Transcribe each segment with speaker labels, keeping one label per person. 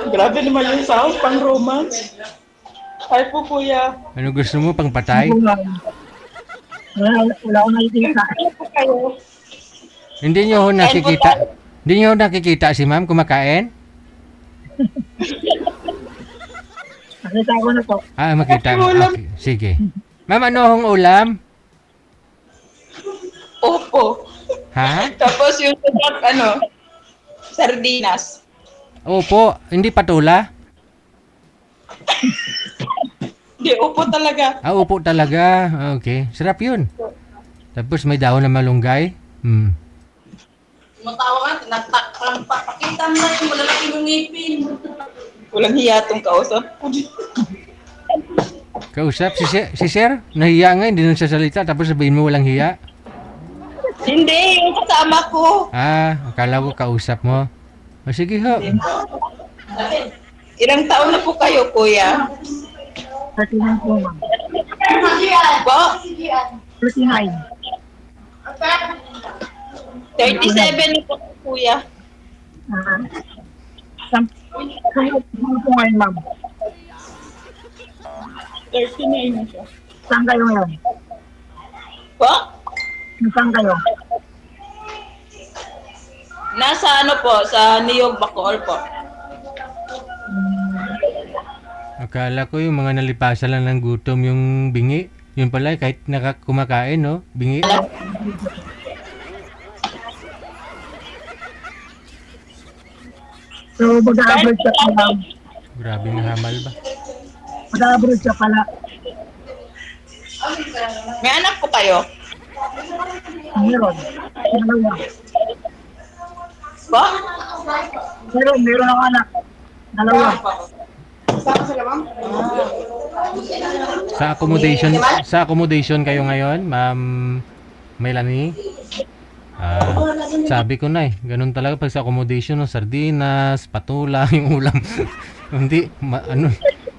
Speaker 1: Grabe naman yung sound, pang romance. Ay po, kuya.
Speaker 2: Ano gusto mo, pang patay?
Speaker 3: Wala akong nakikita.
Speaker 1: Ano po kayo?
Speaker 2: Hindi nyo ho
Speaker 1: Kain po
Speaker 2: nakikita.
Speaker 1: tayo.
Speaker 2: Hindi nyo nakikita si ma'am kumakain?
Speaker 3: Nakita ko na po.
Speaker 2: Ah, makita mo.
Speaker 1: Ulam.
Speaker 2: Okay, sige. Ma'am, ano hong ulam?
Speaker 1: Opo.
Speaker 2: Ha?
Speaker 1: Tapos yung sarap, sardinas.
Speaker 2: Opo, hindi patula?
Speaker 1: Hindi, opo talaga.
Speaker 2: Ah, upo talaga. Ah, okay. Sarap yun. Tapos may dahon na malunggay.
Speaker 4: Matawa ka, pakita mo na yung malalaki ng ngipin.
Speaker 1: Walang hiya tong kausap.
Speaker 2: Kausap, si Sir, nahiya nga, hindi nagsasalita, tapos sabihin mo walang hiya.
Speaker 1: Hindi, yung kasama ko.
Speaker 2: Ah, akala ko kausap mo. O sige ho.
Speaker 1: Ilang taon na po kayo, kuya?
Speaker 3: 39 po, ma'am.
Speaker 1: Po?
Speaker 3: 39.
Speaker 1: 37 na po, kuya.
Speaker 3: Saan po ngayon, ma'am?
Speaker 1: 39 na siya.
Speaker 3: Saan kayo ngayon?
Speaker 1: Po?
Speaker 3: Saan kayo?
Speaker 1: Nasa sa Niyog, Bacoor po.
Speaker 2: Akala ko yung mga nalipasan lang ng gutom yung bingi. Yun pala, kahit kumakain, no? Bingi.
Speaker 3: So, mag-a-abroad siya pala.
Speaker 2: Grabe na hamal ba?
Speaker 3: Mag-a-abroad siya pala.
Speaker 1: May anak po kayo?
Speaker 3: Meron. Dalawa.
Speaker 1: Po?
Speaker 3: Meron ako anak. Dalawa.
Speaker 2: Sa accommodation kayo ngayon, Ma'am Melanie? Ah, sabi ko na ganun talaga pag sa accommodation, no, sardinas, patula, yung ulam.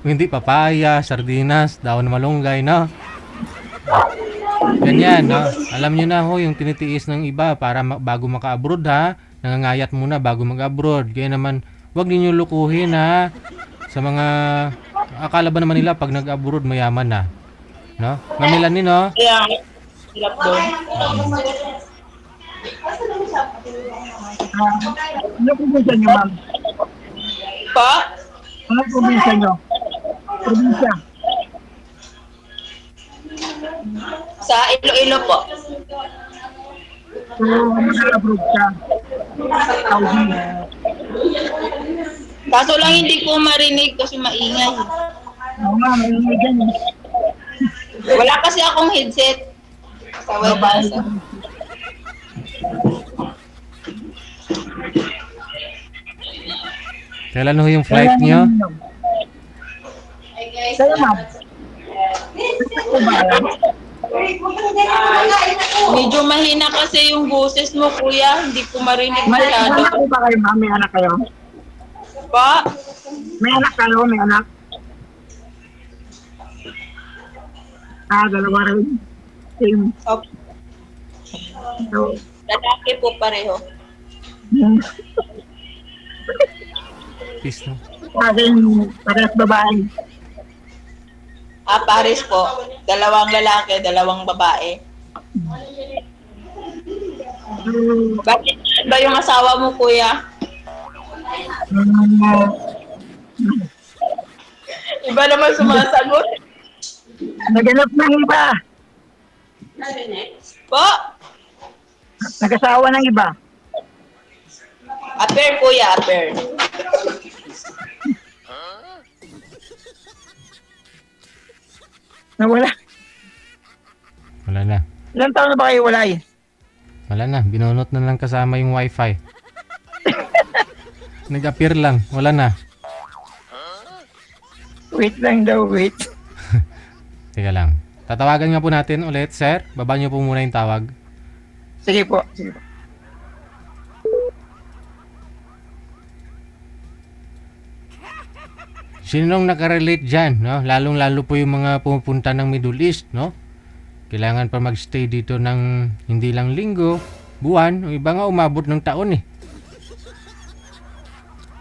Speaker 2: Hindi papaya, sardinas, dahon na malunggay, no? Ganyan, no? Alam niyo na ho, yung tinitiis ng iba para bago maka-abroad, ha? Nangangayat muna bago mag-abroad. Kaya naman, wag niyo lukuhin, ha? Sa mga akala ba naman nila pag nag-abroad mayaman na, no? Ma'am Melanie, no?
Speaker 1: Kaya, hirap doon.
Speaker 3: Ano probinsya niyo, ma'am?
Speaker 1: Po?
Speaker 3: Ano probinsya niyo? Probinsya.
Speaker 1: Sa Iloilo po.
Speaker 3: So, mag-a-abroad siya. Saudi.
Speaker 1: Kaso lang hindi ko marinig kasi maingay.
Speaker 3: Oo nga, may dyan eh.
Speaker 1: Wala kasi akong headset. Sa webasa.
Speaker 2: Kailan ho yung flight niyo?
Speaker 3: Kaya, ma'am.
Speaker 1: Medyo mahina kasi yung boses mo, kuya. Hindi ko marinig
Speaker 3: May
Speaker 1: masyado.
Speaker 3: anak po ba kayo, ma'am? May anak kayo?
Speaker 1: Po?
Speaker 3: May anak kayo? May anak? Dalawa rin. Same.
Speaker 1: Opo.
Speaker 3: So,
Speaker 1: Lalaki po pareho.
Speaker 2: Peace, no?
Speaker 3: akin, parehas babae.
Speaker 1: Pares po. 2 lalaki, 2 babae.
Speaker 3: So,
Speaker 1: Bakit ba yung asawa mo, kuya? Iba naman sumasagot.
Speaker 3: naganap ng iba.
Speaker 1: Po?
Speaker 3: Nag-asawa ng iba.
Speaker 1: Aper, kuya, aper.
Speaker 3: Nawala.
Speaker 2: Wala na.
Speaker 3: Ilang taon na ba kayo walay?
Speaker 2: Wala na. Binunot na lang kasama yung wifi. Nag-appear lang. Wala na.
Speaker 3: Wait lang daw, wait.
Speaker 2: Teka lang. Tatawagan nga po natin ulit, sir. Baba niyo po muna yung tawag.
Speaker 3: Sige po. Sige po.
Speaker 2: Sinong nakarelate dyan, no? Lalong-lalo po yung mga pumupunta ng Middle East, no? Kailangan pa magstay dito ng hindi lang linggo, buwan, o iba nga umabot ng taon eh.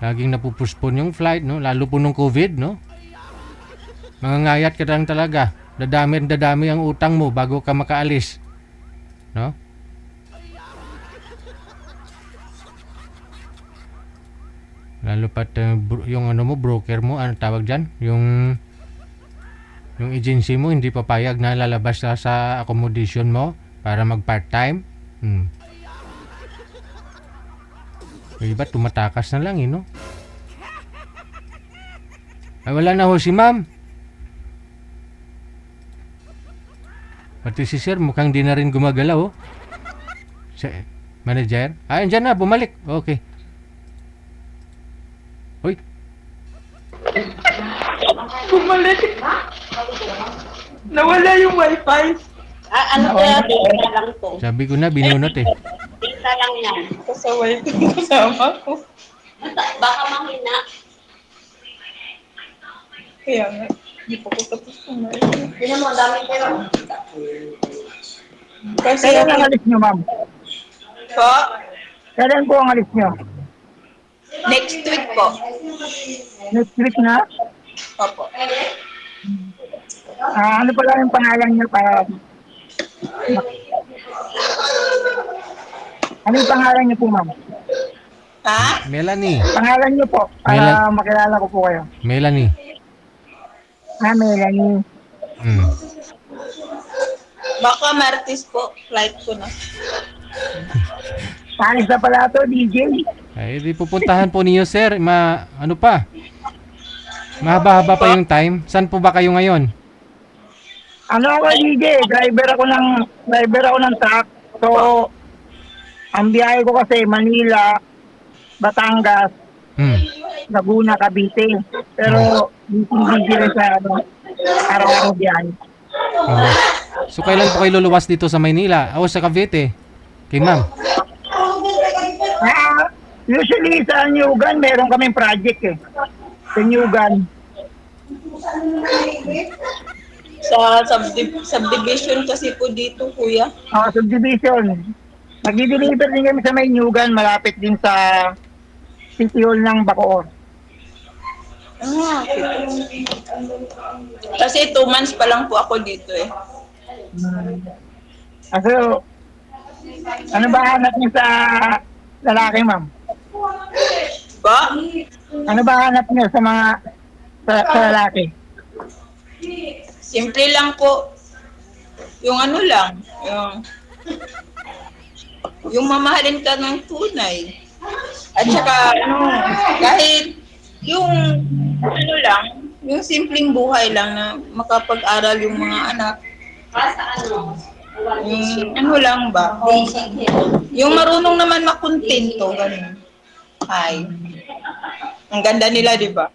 Speaker 2: Laging napupuspon yung flight, no? Lalo po nung COVID, no? Mangangayat ka lang talaga. Dadami ang utang mo bago ka makaalis. No? Lalo pat yung ano mo, broker mo, ano tawag dyan? Yung agency mo hindi papayag na lalabas ka sa accommodation mo para mag part-time. Yung iba tumatakas na lang, no? Ay, wala na ho si ma'am. Pati si sir, mukhang di na rin gumagalaw, oh. Si manager? Ah, andyan na, bumalik. Okay. Uy,
Speaker 1: Bumalik. Nawala yung wifi.
Speaker 4: Ano kaya data lang to?
Speaker 2: sabi ko na, binunot eh.
Speaker 4: Data lang yan.
Speaker 1: Kasaway ko yung kasama ko.
Speaker 4: Baka mahina.
Speaker 1: Kaya nga, hindi pa ko tapos kumain.
Speaker 4: Hindi mo, ang daming pera.
Speaker 1: Kasi
Speaker 3: Kailan ang alis nyo, ma'am?
Speaker 1: po,
Speaker 3: Kailan po ang alis nyo?
Speaker 1: next week po.
Speaker 3: Next week na?
Speaker 1: Opo.
Speaker 3: Ano pala yung pangalan nyo para... Ano yung pangalan nyo po, ma'am?
Speaker 1: Ha?
Speaker 2: Melanie.
Speaker 3: Pangalan nyo po, para makilala ko po kayo.
Speaker 2: Melanie.
Speaker 3: Melanie.
Speaker 1: Baka Martes po, flight ko na.
Speaker 3: Panis na pala to, DJ.
Speaker 2: Ay, di pupuntahan po niyo, sir. Ano pa? Mahaba-haba pa yung time. Saan po ba kayo ngayon?
Speaker 3: Ano ako, DJ? Driver ako ng truck. So, ang biyahe ko kasi Manila, Batangas, Laguna, Cavite. Pero, busy rin sa araw-araw biyahe.
Speaker 2: Oh. So, kailan po kayo luluwas dito sa Maynila? O sa Cavite? Kay ma'am.
Speaker 3: Usually sa Newgan, meron kaming project eh. Sa Newgan.
Speaker 1: Sa subdivision kasi po dito, kuya.
Speaker 3: Subdivision. Nag-deliver din kami sa may Newgan, malapit din sa City Hall ng Bacoor.
Speaker 1: Okay. Kasi 2 months pa lang po ako dito eh.
Speaker 3: So, ano ba hanap niyo sa lalaki, ma'am?
Speaker 1: Ba?
Speaker 3: Ano ba hanap niyo sa mga sa lalaki?
Speaker 1: Simple lang po. Yung ano lang, yung mamahalin ka ng tunay. At saka, kahit yung, yung simpleng buhay lang na makapag-aral yung mga anak. Yung, lang ba? Yung marunong naman makontento, ganun. Ay. Ang ganda nila, di ba?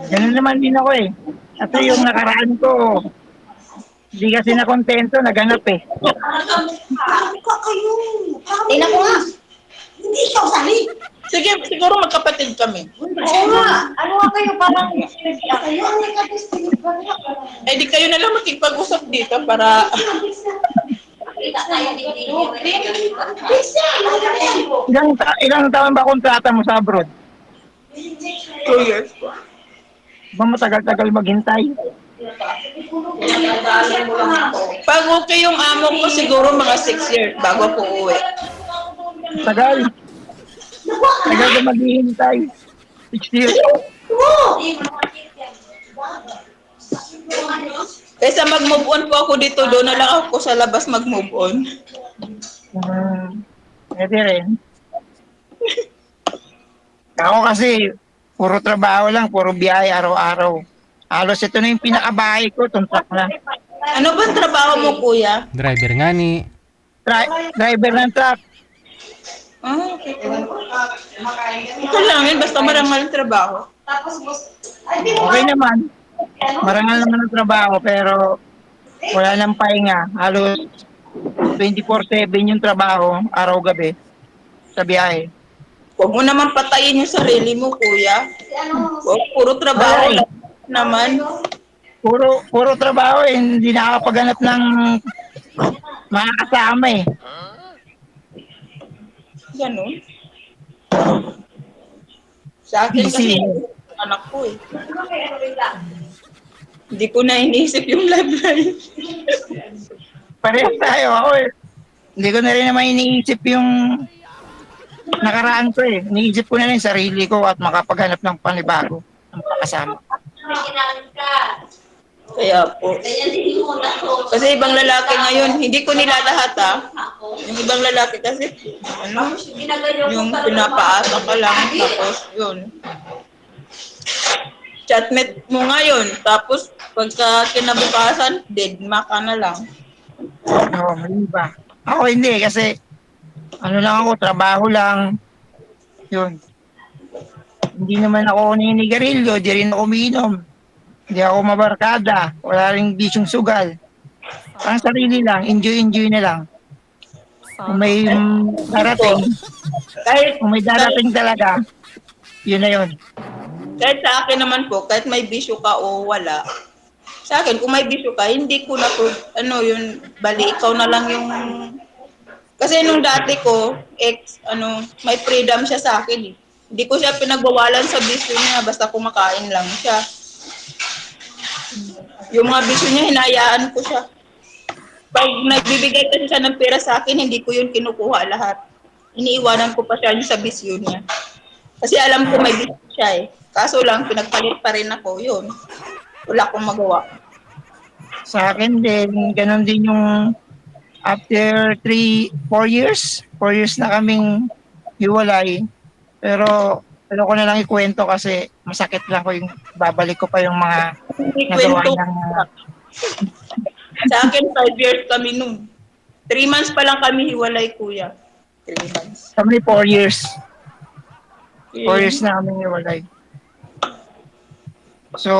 Speaker 3: Ganun naman din ako eh. Kasi yung nakaraan ko, hindi kasi nakontento, naganap eh.
Speaker 4: Mukha kayo. Tingnan ko nga. Hindi ikaw sali.
Speaker 1: Sige, siguro magkapatid kami.
Speaker 4: Oo nga. Ano nga kayo parang kayo ang nagkatesting.
Speaker 1: Eh, di kayo na lang makipag-usap dito para...
Speaker 3: Ilang taon ba kontrata mo sa abroad?
Speaker 1: 2 years po.
Speaker 3: Ba matagal-tagal maghintay?
Speaker 1: Pag okay yung amo ko, siguro mga 6 years bago ako uwi.
Speaker 3: Tagal. Tagal ka maghihintay. 6 years.
Speaker 1: Kaysa mag-move on po ako dito, doon na lang ako sa labas mag-move on.
Speaker 3: Pwede rin. Ako kasi, puro trabaho lang, puro biyahe araw-araw. Halos ito na yung pinakabahay ko, tuntak na.
Speaker 1: Ano ba trabaho mo, kuya?
Speaker 2: Driver nga ni.
Speaker 3: Driver ng truck.
Speaker 1: Okay. Ito lang yun, basta marangal ang trabaho.
Speaker 3: Okay naman. Marangal naman ang trabaho, pero wala nang pahinga. Halos 24/7 yung trabaho, araw-gabi, sa biyahe.
Speaker 1: Huwag mo naman patayin yung sarili mo, kuya. Puro trabaho lang naman.
Speaker 3: Puro trabaho eh, hindi nakakapaghanap ng mga kasama eh.
Speaker 1: Ganun. Sa akin
Speaker 3: busy.
Speaker 1: kasi, anak ko eh. Hindi ko na iniisip yung love life.
Speaker 3: Parehas tayo ako eh. Hindi ko na rin naman iniisip yung nakaraan ko eh. Iniisip ko na lang yung sarili ko at makapaghanap ng panibago ng makakasama.
Speaker 1: Kaya po. Kasi ibang lalaki ngayon, hindi ko nilalahat yung ibang lalaki kasi, ano, yung pinapaasa ka lang, tapos yun. Chatmate mo ngayon, tapos pagka kinabukasan, deadma ka na lang.
Speaker 3: Oo, mali ba? Ako hindi kasi ano lang ako, trabaho lang. Yun. Hindi naman ako ninigarilyo, di rin ako umiinom. Hindi ako mabarkada, wala ring bisyong sugal. Ang sarili lang, enjoy na lang. Kung may
Speaker 1: Po,
Speaker 3: darating,
Speaker 1: kahit,
Speaker 3: kung may
Speaker 1: kahit,
Speaker 3: darating talaga, yun na yun.
Speaker 1: kahit sa akin naman po, kahit may bisyo ka o wala, sa akin, kung may bisyo ka, hindi ko na, ano, yun, bali, ikaw na lang yung, kasi nung dati ko, may freedom siya sa akin eh. Hindi ko siya pinagbawalan sa bisyo niya, basta kumakain lang siya. Yung mga bisyo niya, hinayaan ko siya. Pag nagbibigay kasi siya ng pera sa akin, hindi ko yun kinukuha lahat. Iniiwanan ko pa siya sa bisyo niya. Kasi alam ko may bisyo siya eh. Kaso lang, pinagpalit pa rin ako, yun. Wala akong magawa.
Speaker 3: Sa akin din, ganun din yung after 4 years na kaming hiwalay. Pero ko na lang ikwento kasi masakit lang ko yung babalik ko pa yung mga
Speaker 1: May
Speaker 3: nagawa
Speaker 1: kwento.
Speaker 3: niyang
Speaker 1: Sa akin, 5 years kami nun. 3 months pa lang kami hiwalay, kuya. 3 months.
Speaker 3: kami 4 years. 4 years
Speaker 1: Yun.
Speaker 3: na kami hiwalay. So,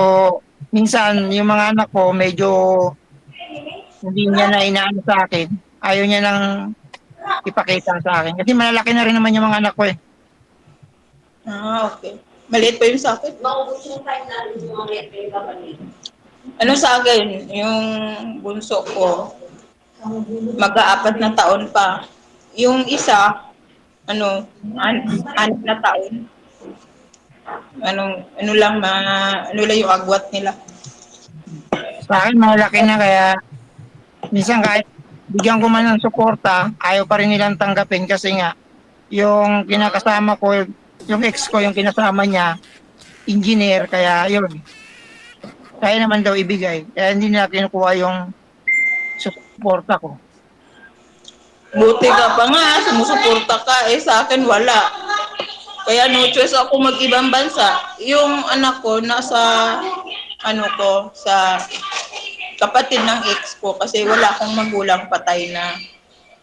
Speaker 3: minsan yung mga anak ko medyo hindi niya na inaano sa akin. Ayaw niya nang ipakita sa akin. Kasi malalaki na rin naman yung mga anak ko eh.
Speaker 1: Okay. Maliit pa yun sa akin. Ano sa akin, yung bunso ko, mag-aapat na taon pa. Yung isa, 6 na taon. Ano lang yung agwat nila.
Speaker 3: Sa akin malalaki na kaya minsan kahit bigyan ko man ng suporta, ayaw pa rin nilang tanggapin kasi nga yung kinakasama ko, yung ex ko, yung kinasama niya, engineer, kaya yun. Kaya naman daw ibigay. Kaya hindi nila kinukuha yung suporta ko.
Speaker 1: Buti ka pa nga, sumusuporta ka. Sa akin, wala. Kaya no choice ako mag-ibang bansa. Yung anak ko, sa kapatid ng ex ko. Kasi wala akong magulang, patay na.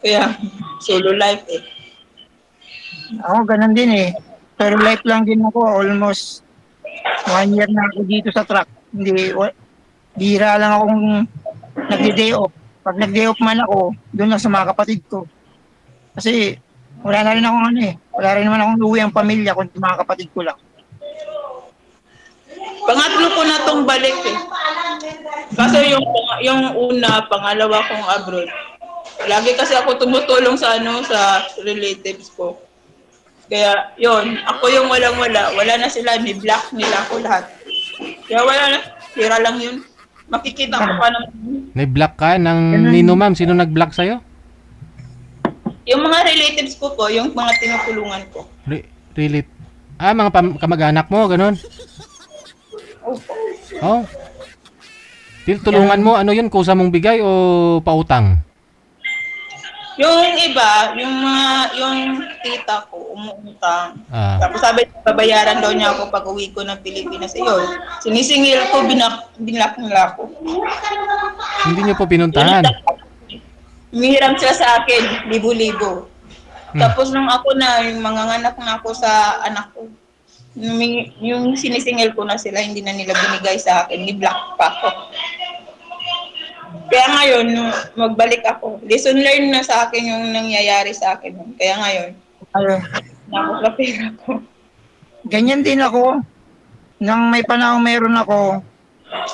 Speaker 1: Kaya, solo life eh.
Speaker 3: Ako, ganun din eh. Pero life lang din ako, almost 1 year na ako dito sa truck. Bira lang akong nagde-day off. Pag nag-day off man ako, doon lang sa mga kapatid ko. Kasi wala na rin akong wala rin naman akong uwi ang pamilya kundi mga kapatid ko lang.
Speaker 1: Pangatlo ko na tong balik eh. Kaso yung una, pangalawa kong abroad. Lagi kasi ako tumutulong sa relatives ko. Kaya yon, ako yung walang-wala. Wala na sila, ni-block nila ako lahat. Kaya wala na, tira lang yun. Makikita ko pa naman.
Speaker 2: Nai-block ka ng nino ma'am? Sino nag-block sa'yo?
Speaker 1: Yung mga relatives ko po, yung mga tinutulungan ko.
Speaker 2: Really? Mga kamag-anak mo, ganun?
Speaker 1: Opo.
Speaker 2: Oh. Tulungan mo, ano yun? Kusa mong bigay o pautang?
Speaker 1: Yung iba, yung tita ko, umuutang. Tapos sabi, babayaran daw niya ako pag uwi ko ng Pilipinas. Yun, sinisingil ko, binlock nila ako.
Speaker 2: Hindi niyo po pinuntahan?
Speaker 1: Humihiram sila sa akin, libo-libo. Tapos nung ako na, yung manganganak na ako sa anak ko, yung sinisingil ko na sila, hindi na nila binigay sa akin, ni-block pa ako. Kaya ngayon, magbalik ako. Lesson learned na sa akin yung nangyayari sa akin. Kaya ngayon, ako sa pera ko.
Speaker 3: Ganyan din ako. Nang may panahon meron ako,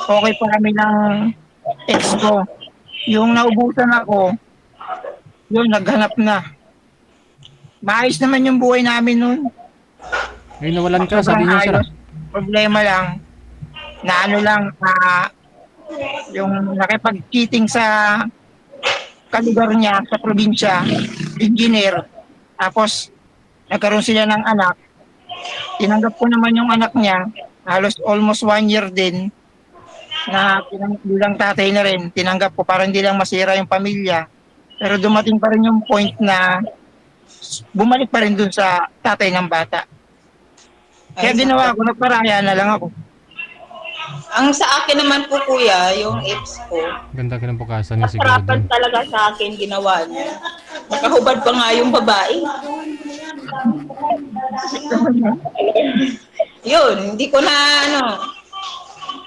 Speaker 3: okay pa kami ng ex ko. Yung naubusan ako, yun, naghanap na. Maayos naman yung buhay namin nun.
Speaker 2: Eh, nawalan ka,
Speaker 3: Sobrang
Speaker 2: sabi niya, sir.
Speaker 3: ayos. Problema lang, na ano lang, yung nakipag-cheating sa kalugar niya, sa probinsya, engineer. Tapos, nagkaroon sila ng anak. Tinanggap ko naman yung anak niya, halos almost 1 year din, na bilang tatay na rin, tinanggap ko para hindi lang masira yung pamilya. Pero dumating pa rin yung point na bumalik pa rin dun sa tatay ng bata. Kaya
Speaker 1: Ay,
Speaker 3: ginawa ko, nagparaya na lang ako.
Speaker 1: ang sa akin naman po kuya, yung ex ko,
Speaker 2: Ganda kinabukasan niya siguro
Speaker 1: nasarapan
Speaker 2: dun.
Speaker 1: talaga sa akin ginawa niya. Nakahubad pa nga yung babae. Yun, hindi ko na ano,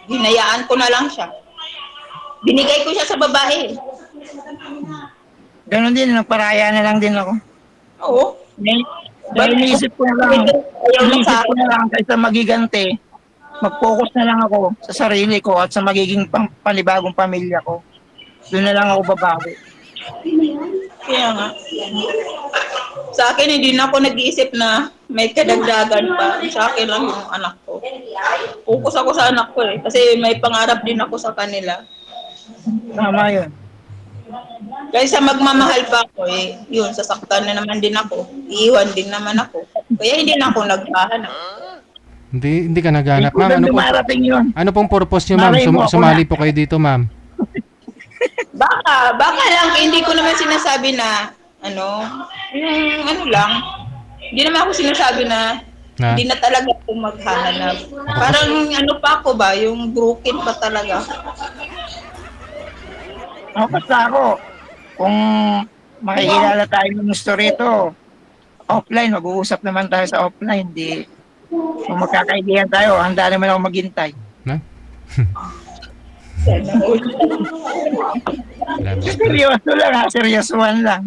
Speaker 1: hinayaan ko na lang siya. Binigay ko siya sa babae.
Speaker 3: Ganon din, nagparaya na lang din ako.
Speaker 1: Oo.
Speaker 3: Dahil iniisip ko na lang,
Speaker 1: Ayaw na
Speaker 3: iniisip
Speaker 1: sa
Speaker 3: ko na lang kaysa magigante, mag-focus na lang ako sa sarili ko at sa magiging panibagong pamilya ko. Doon na lang ako babawi.
Speaker 1: Kaya nga. Sa akin, hindi na ako nag-iisip na may kadagdagan pa. Sa akin lang yung anak ko. Focus ako sa anak ko eh. Kasi may pangarap din ako sa kanila.
Speaker 3: Tama yun.
Speaker 1: Kaysa magmamahal pa ako eh, yun, sasaktan na naman din ako. Iiwan din naman ako. Kaya hindi na ako naghahanap.
Speaker 2: Hindi ka naghanap,
Speaker 3: Hindi ko
Speaker 2: ma'am.
Speaker 3: lang
Speaker 2: Ano pong,
Speaker 3: dumarating yun.
Speaker 2: ano pong purpose niyo, ma'am?
Speaker 3: Malay mo ako
Speaker 2: Sumali
Speaker 3: na.
Speaker 2: po kayo dito, ma'am.
Speaker 1: Baka lang, hindi ko naman sinasabi na, yung ano lang, hindi naman ako sinasabi na
Speaker 2: Na,
Speaker 1: hindi na talaga ako maghahanap. Parang ano pa ako ba, yung broken pa talaga.
Speaker 3: Basta ako, kung makikilala tayo ng story ito, offline, mag-uusap naman tayo sa offline. Di, kung magkakaibigan tayo, handa naman ako maghintay.
Speaker 2: na? Grabe.
Speaker 3: Seryoso lang ha, seryosoan lang.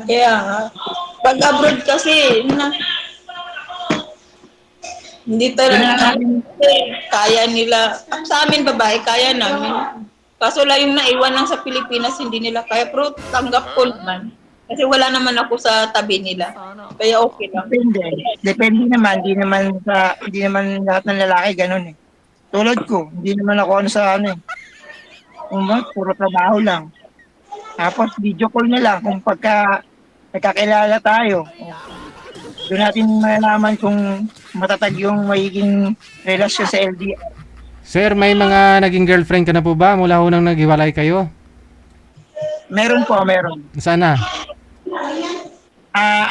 Speaker 1: Kaya nga, pag abroad kasi, hindi talaga kaya nila. Sa amin babae, kaya namin. Kaso lang yung naiwan lang sa Pilipinas, hindi nila kaya. Pero tanggap ko naman. Kasi wala naman ako sa tabi nila. Kaya okay lang.
Speaker 3: Depende. Depende naman, hindi naman lahat ng lalaki ganun eh. Tulad ko, hindi naman ako ano sa ano eh. Puro trabaho lang. Tapos video call na lang kung pagka nagkakilala tayo. Doon natin malalaman kung matatag yung magiging relasyon sa LDR.
Speaker 2: Sir, may mga naging girlfriend ka na po ba mula ho nang naghiwalay kayo?
Speaker 3: Meron po, meron.
Speaker 2: Sana?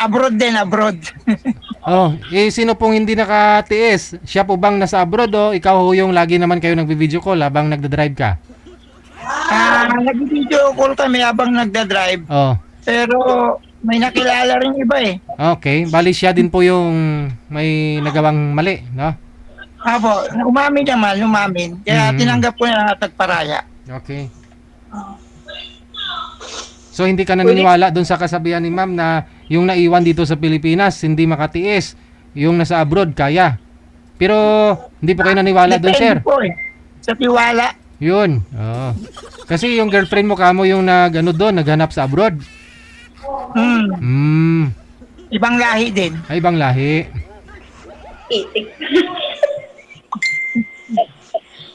Speaker 3: Abroad din, abroad.
Speaker 2: Oh, sino pong hindi nakatiis? Siya po bang nasa abroad o ikaw ho yung lagi naman kayo nagbi-video call habang nagda-drive ka?
Speaker 3: Nag-video call kami habang nagda-drive.
Speaker 2: Oh,
Speaker 3: Pero may nakilala rin iba eh.
Speaker 2: okay. Bali siya din po yung may nagawang mali, no?
Speaker 3: Apo, umamin. Kaya tinanggap ko na tagparaya.
Speaker 2: Okay. So hindi ka naniniwala doon sa kasabihan ni ma'am na yung naiwan dito sa Pilipinas hindi makatiis, yung nasa abroad kaya. Pero hindi po kayo naniniwala doon, sir.
Speaker 3: Depende po eh. Sa tiwala.
Speaker 2: Yun. Oo. Kasi yung girlfriend mo kamo yung naghanap sa abroad.
Speaker 3: Ibang lahi din.
Speaker 2: Ay, ibang lahi.
Speaker 1: Itik.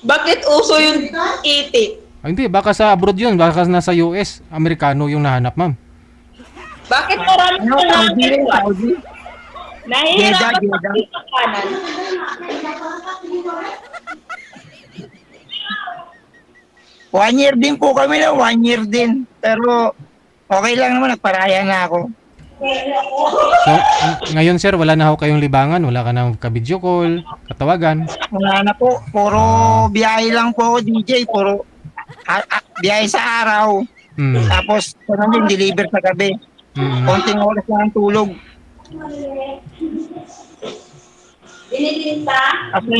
Speaker 1: Bakit uso yung itik?
Speaker 2: Ay, hindi, baka sa abroad yun. Baka nasa US, Amerikano yung nahanap, ma'am.
Speaker 1: Bakit marami
Speaker 3: Ano, Saudi rin, Saudi.
Speaker 1: Nahihirapan
Speaker 3: Jeddah.
Speaker 1: sa kanan.
Speaker 3: One year din po kami na, 1 year din. Pero okay lang naman, nagparaya na ako.
Speaker 2: So, ngayon, sir, wala na ho kayong libangan. Wala ka na ka-video call, katawagan.
Speaker 3: Wala na po, puro biyahe lang po ako, DJ. Puro biyahe sa araw. Tapos, din, deliver sa gabi. Konting oras lang ang tulog. Kasi,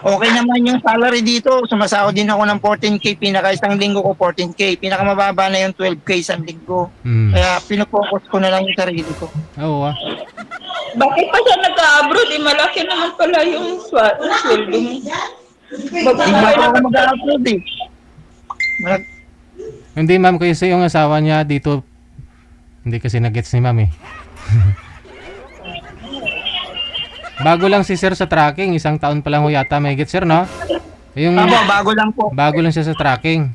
Speaker 3: okay naman yung salary dito. Sumasahod din ako ng 14K. Isang linggo ko 14K. Pinakamababa na yung 12K isang linggo. Kaya pinofocus ko na lang yung sarili ko.
Speaker 2: Oo,
Speaker 1: Bakit pa siya nagka-abroad? Malaki naman pala yung sweldo mo.
Speaker 3: Hindi na ako mag-upload eh.
Speaker 2: Hindi, ma'am, kasi yung asawa niya dito, hindi kasi nag-gets ni ma'am eh. Bago lang si sir sa tracking, isang taon pa lang ho yata may sir, no? Yung
Speaker 3: Opo, bago lang po.
Speaker 2: bago lang siya sa tracking.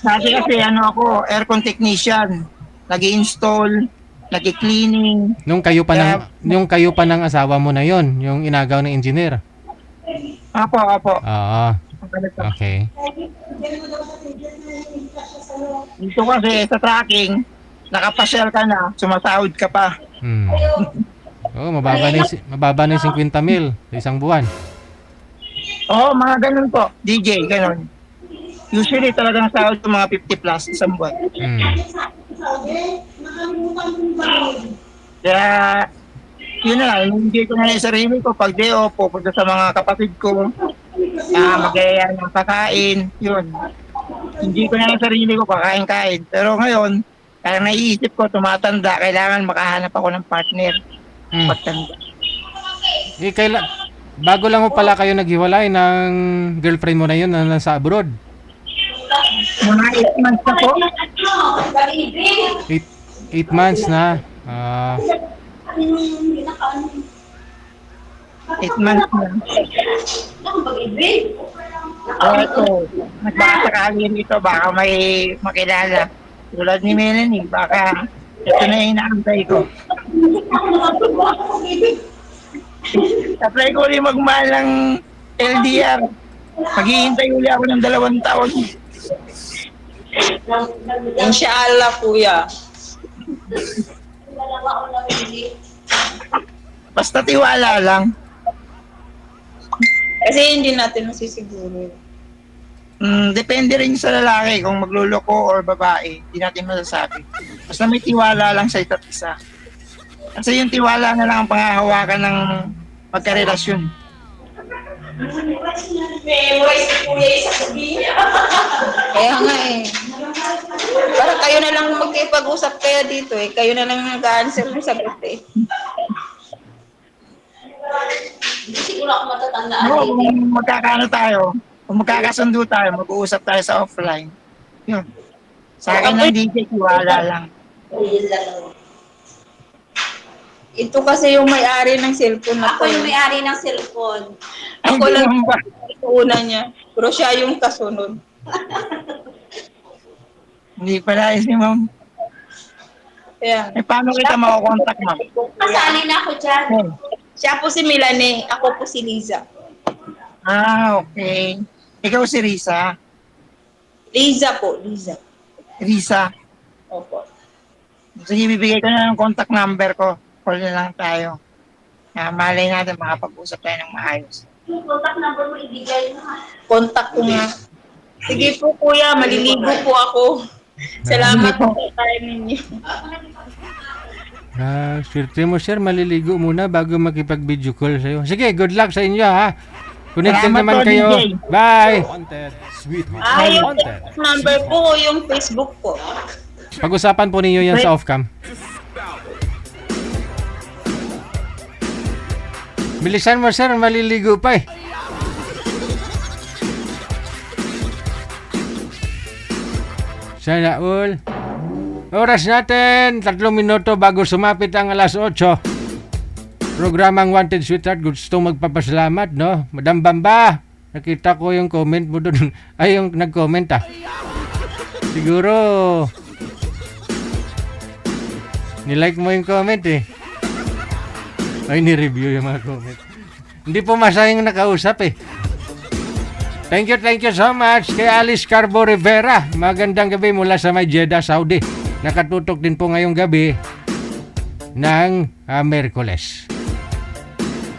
Speaker 3: Dati kasi ako, aircon technician. Nag-install, nag-cleaning.
Speaker 2: Yung kayo pa ng asawa mo na yon, yung inagaw na engineer.
Speaker 3: Opo.
Speaker 2: Oo. Okay.
Speaker 3: Dito kasi sa tracking, nakapasyal ka na, sumasahod ka pa.
Speaker 2: Hmm. Oh, mababa na yung 50 mil sa isang buwan.
Speaker 3: Oo, mga ganun po. DJ, ganun. Usually talagang sahod ko mga 50 plus isang buwan.
Speaker 2: Hmm.
Speaker 3: Kaya, yun na lang, hindi ko na yung sarili ko. Pag day off, pupunta sa mga kapatid ko, magayaya ng pagkain, yun. Hindi ko na yung sarili ko, pakain-kain. Pero ngayon, kaya naiisip ko, tumatanda, kailangan makahanap ako ng partner.
Speaker 2: Hmm.
Speaker 3: Pagtanda.
Speaker 2: Bago lang mo pala kayo naghiwalay ng girlfriend mo na yun na nasa abroad.
Speaker 3: Mga 8 months na po.
Speaker 2: 8 months na.
Speaker 3: 8 months na. Ito, nagbakasakali rito, baka may makilala. Tulad ni Melanie, baka ito na yung inaantay ko. Apply ko ulit magmahal ng LDR. Maghihintay ulit ako ng 2 taon.
Speaker 1: Inshallah, kuya.
Speaker 3: Basta tiwala lang.
Speaker 1: Kasi hindi natin masisiguro.
Speaker 3: Depende rin sa lalaki kung magluloko or babae. Hindi natin masasabi. Basta may tiwala lang sa isa't isa. Kasi yung tiwala na lang ang pangahawakan ng magkarelasyon.
Speaker 1: Memorize ni kuya yung sasabihin niya. Kaya nga eh. Para kayo na lang magkipag-usap kaya dito eh. Kayo na lang nag-answer ng sagot eh. Hindi siguro ako matatandaan.
Speaker 3: Oo, kung magkakaano tayo, kung magkakasundo tayo, mag-uusap tayo sa offline. Yun. Sa akin lang DJ, tiwala lang.
Speaker 1: Ito kasi yung may-ari ng cellphone na
Speaker 4: Ako yung may-ari ng cellphone.
Speaker 1: Ako lang
Speaker 3: Hindi naman ba?
Speaker 1: yung una niya. Pero siya yung kasunod.
Speaker 3: Hindi pala si ma'am.
Speaker 1: Kaya,
Speaker 3: Paano kita makakontakt, ma'am?
Speaker 4: Kasali na ako dyan.
Speaker 1: siya po si Melanie, ako po si Liza.
Speaker 3: Okay. Ikaw si Risa.
Speaker 1: Liza po, Liza.
Speaker 3: Risa.
Speaker 1: Opo.
Speaker 3: Sige, bibigay ko na ng contact number ko. Call na lang tayo. Malay natin makapag-usap tayo ng maayos.
Speaker 4: Yung contact number mo ibigay na.
Speaker 1: Contact ko nga. Sige po kuya, maliligo po ako. Salamat po sa time ninyo.
Speaker 2: Swerte mo sir, maliligo muna bago makipag-video call sa'yo. Sige, good luck sa inyo ha. Connected
Speaker 3: Salamat
Speaker 2: naman
Speaker 3: po,
Speaker 2: kayo.
Speaker 3: DJ.
Speaker 2: Bye!
Speaker 1: Yung number po, yung Facebook po.
Speaker 2: Pag-usapan po ninyo yan sa off-cam. Bilisan mo sir, maliligo pa eh. Sana all. Oras natin, 3 minuto bago sumapit ang alas 8. Programang Wanted Sweetheart, gusto magpapasalamat, no? Madam Bamba, nakita ko yung comment mo doon. Ay, yung nag-comment Siguro, nilike mo yung comment eh. Ay, ni-review yung mga comment. Hindi po masayang nakausap eh. Thank you so much kay Alice Carbo Rivera. Magandang gabi mula sa may Jeddah, Saudi. Nakatutok din po ngayong gabi ng Miyerkules.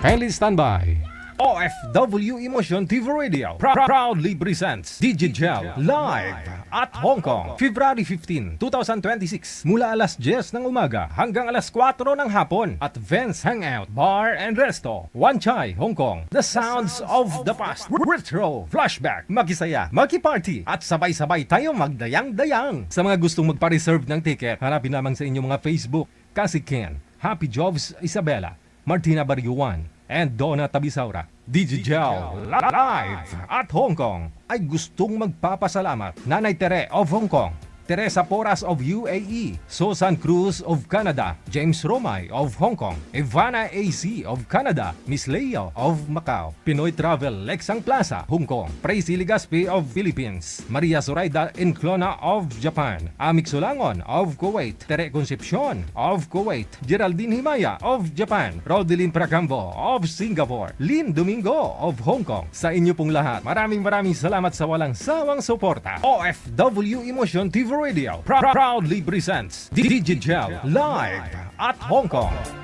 Speaker 2: Kindly stand by.
Speaker 5: OFW Emotion TV Radio proudly presents DJ Gel live at Hong Kong, February 15, 2026 mula alas 10 ng umaga hanggang alas 4 ng hapon at Vance Hangout Bar and Resto, Wan Chai, Hong Kong. The sounds of the past, retro, flashback, makisaya, makiparty at sabay-sabay tayo magdayang-dayang. Sa mga gustong magpa-reserve ng ticket, hanapin lamang sa inyong mga Facebook, Kasi Ken, Happy Jobs Isabela, Martina Bariuan, and Donna Tabisaura. DJ Gel live at Hong Kong ay gustong magpapasalamat Nanay Tere of Hong Kong, Teresa Porras of UAE, Susan Cruz of Canada, James Romay of Hong Kong, Ivana AC of Canada, Miss Leo of Macau, Pinoy Travel Lexang Plaza, Hong Kong, Praisy Ligaspi of Philippines, Maria Zoraida Enclona of Japan, Amik Sulangon of Kuwait, Tere Concepcion of Kuwait, Geraldine Himaya of Japan, Rodeline Pracambo of Singapore, Lynn Domingo of Hong Kong. Sa inyo pong lahat, maraming salamat sa walang sawang suporta. OFW Emotion TV Radio proudly presents Digigel live at Hong Kong.